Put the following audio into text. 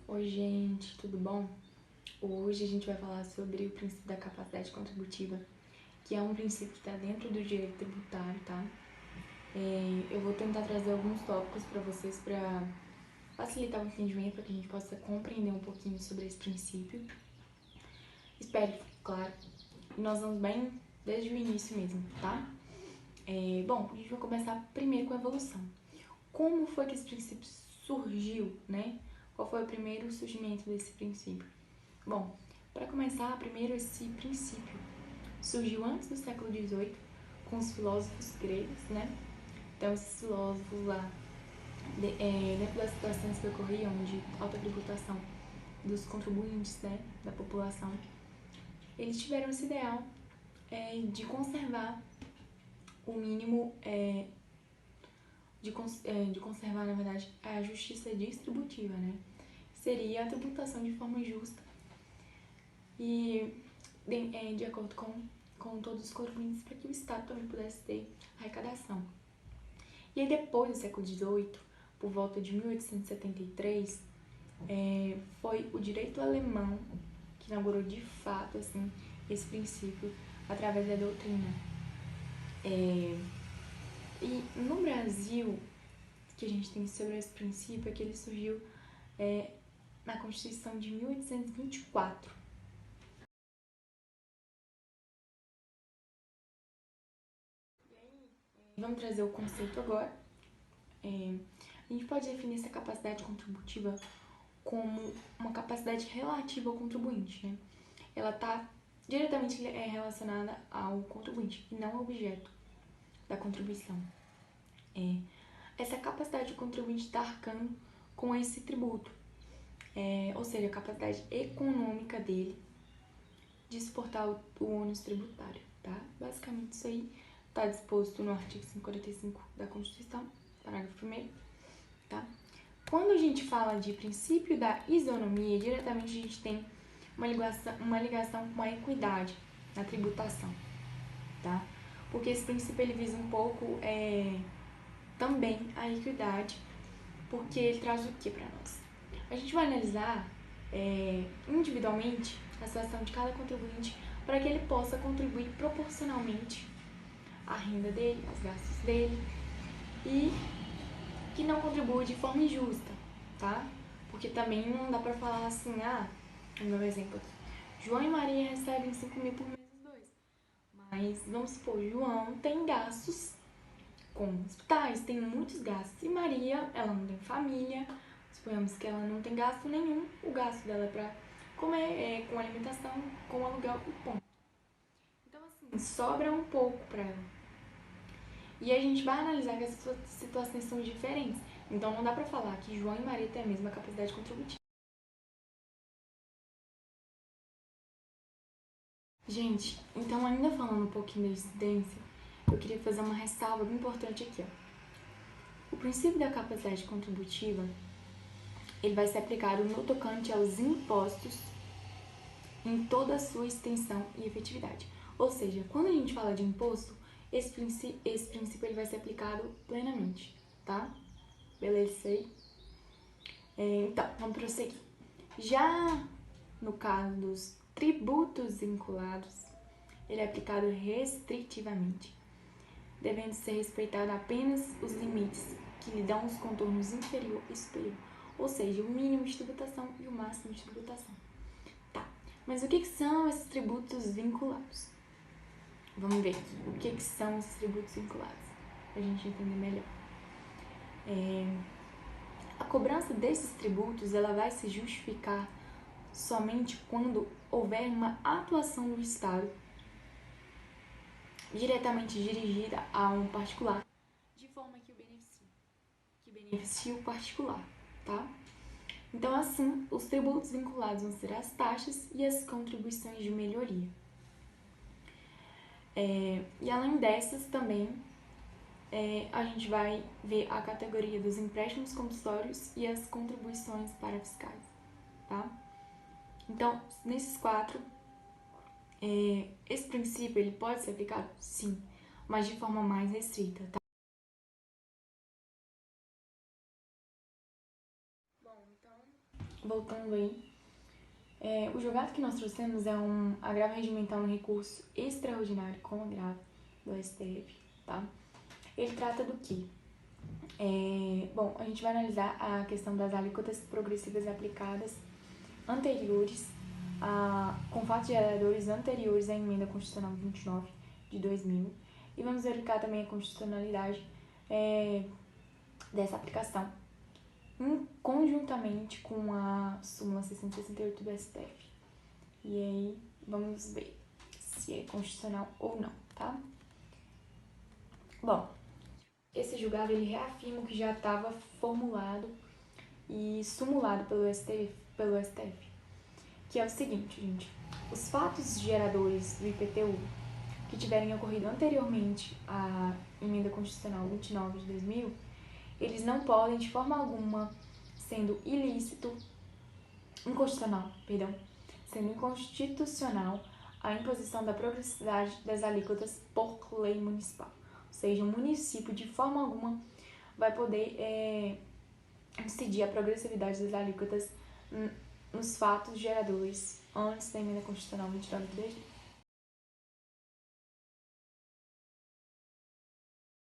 Oi, gente, tudo bom? Hoje a gente vai falar sobre o princípio da capacidade contributiva, que é um princípio que está dentro do direito tributário, tá? Eu vou tentar trazer alguns tópicos para vocês para facilitar o entendimento, para que a gente possa compreender um pouquinho sobre esse princípio. Espero que fique claro. E nós vamos bem desde o início mesmo, tá? Bom, a gente vai começar primeiro com a evolução. Como foi que esse princípio surgiu, né? Qual foi o primeiro surgimento desse princípio? Bom, para começar, primeiro esse princípio surgiu antes do século XVIII com os filósofos gregos, né? Então, esses filósofos lá, dentro das situações que ocorriam de alta tributação dos contribuintes, né, da população, eles tiveram esse ideal de conservar o mínimo, de conservar, na verdade, a justiça distributiva, né? Seria a tributação de forma justa e de acordo com todos os contribuintes, para que o Estado também pudesse ter arrecadação. E aí, depois do século XVIII, por volta de 1873, foi o direito alemão que inaugurou de fato assim, esse princípio através da doutrina. E no Brasil, o que a gente tem sobre esse princípio é que ele surgiu na Constituição de 1824. Vamos trazer o conceito agora. A gente pode definir essa capacidade contributiva como uma capacidade relativa ao contribuinte, né? Ela está diretamente relacionada ao contribuinte e não ao objeto da contribuição. Essa capacidade do contribuinte está arcando com esse tributo, ou seja, a capacidade econômica dele de suportar o ônus tributário, tá? Basicamente isso aí está disposto no artigo 145 da Constituição, parágrafo 1º, tá? Quando a gente fala de princípio da isonomia, diretamente a gente tem uma ligação com a equidade na tributação, tá? Porque esse princípio ele visa um pouco também a equidade, porque ele traz o que para nós? A gente vai analisar individualmente a situação de cada contribuinte para que ele possa contribuir proporcionalmente à renda dele, aos gastos dele e que não contribua de forma injusta, tá? Porque também não dá pra falar assim, o meu exemplo aqui, João e Maria recebem 5 mil por mês os dois. Mas, vamos supor, João tem gastos com hospitais, tem muitos gastos. E Maria, ela não tem família, suponhamos que ela não tem gasto nenhum, o gasto dela é pra comer, com alimentação, com aluguel e ponto. Então, assim, sobra um pouco pra ela. E a gente vai analisar que as situações são diferentes. Então não dá pra falar que João e Maria têm a mesma capacidade contributiva. Gente, então ainda falando um pouquinho da incidência, eu queria fazer uma ressalva bem importante aqui, ó. O princípio da capacidade contributiva, ele vai ser aplicado no tocante aos impostos em toda a sua extensão e efetividade. Ou seja, quando a gente fala de imposto, esse princípio ele vai ser aplicado plenamente, tá? Beleza, isso aí? Então, vamos prosseguir. Já no caso dos tributos vinculados, ele é aplicado restritivamente, devendo ser respeitado apenas os limites que lhe dão os contornos inferior e superior, ou seja, o mínimo de tributação e o máximo de tributação. Tá, mas o que são esses tributos vinculados? Vamos ver aqui o que são esses tributos vinculados, para a gente entender melhor. A cobrança desses tributos ela vai se justificar somente quando houver uma atuação do Estado diretamente dirigida a um particular, de forma que beneficie o particular, tá? Então, assim, os tributos vinculados vão ser as taxas e as contribuições de melhoria. E além dessas também, a gente vai ver a categoria dos empréstimos compulsórios e as contribuições para fiscais, tá? Então, nesses quatro, esse princípio ele pode ser aplicado? Sim, mas de forma mais restrita, tá? Bom, então, voltando aí, o julgado que nós trouxemos é um agravo regimental no recurso extraordinário com agravo do STF, tá? Ele trata do quê? Bom, a gente vai analisar a questão das alíquotas progressivas aplicadas anteriores, com fatos geradores anteriores à emenda constitucional 29 de 2000, e vamos verificar também a constitucionalidade dessa aplicação, conjuntamente com a súmula 668 do STF. E aí, vamos ver se é constitucional ou não, tá? Bom, esse julgado ele reafirma o que já estava formulado e sumulado pelo STF, que é o seguinte, gente: os fatos geradores do IPTU que tiverem ocorrido anteriormente à emenda constitucional 29 de 2000, eles não podem, de forma alguma, sendo inconstitucional a imposição da progressividade das alíquotas por lei municipal. Ou seja, o município, de forma alguma, vai poder incidir a progressividade das alíquotas nos fatos geradores antes da emenda constitucional 29